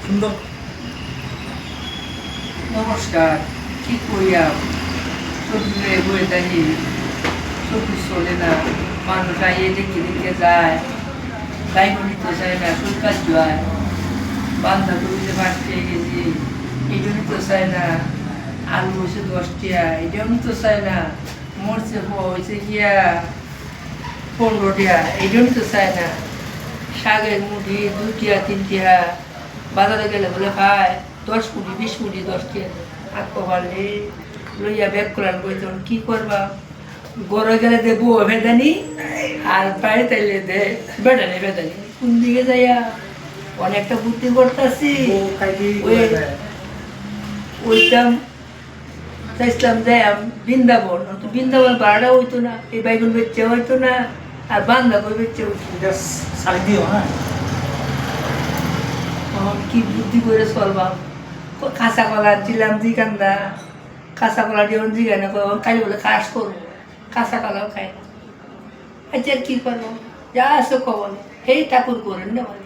সুন্দর। নমস্কার। কি করিয়া শ্বশুরে বয়ে থাকি, শ্বশুর চলে না, মানুষ আইয়ে দেখে দেখে যায়, দায়িত্ব নিতে চায় না, সরকার যায় বান্ধাকপিতে মাছ খেয়ে গেছি, এটাও নিতে চায় না, আলু হয়েছে 10 টিয়া, এটাও নিতে চায় না, মরচে হয়েছে গিয়া 15 টিয়া, এটাও নিতে চায় না, শাকের মুঠি 2 টিয়া 3 টিয়া, বাজারে গেলে বলে খায় 10 মুঠি 20 মুঠি 10 টিয়া, আঁকো পারলে লইয়া ব্যাগ করার বই তখন কি করবা, গড়ে গেলে দে বউ ভেদানি আর বাইরে তাইলে দে বেটানি ভেদানি, কোন দিকে যাইয়া অনেকটা বুদ্ধি করতেছি। ও খাইতে ওইটাম চাইছিলাম যে বৃন্দাবন, তো বৃন্দাবন ভাড়া হইতো না, এই বাইগুন বেচতে হইতো না, আর বান্ধাকপি বেচতে হইতো না। এটা শাড়ি দিও, হ্যাঁ। তখন কি বুদ্ধি করে চলবাম, কাঁচা কলা দিলাম দিকান্দা, কাঁচা কলা দিয়ে দিঘা না খাই বলে কাজ করবো, কাঁচা কলাও খাই না। আচ্ছা কি করবো, যা আছে কবল সেই ঠাকুর করেন না বলে।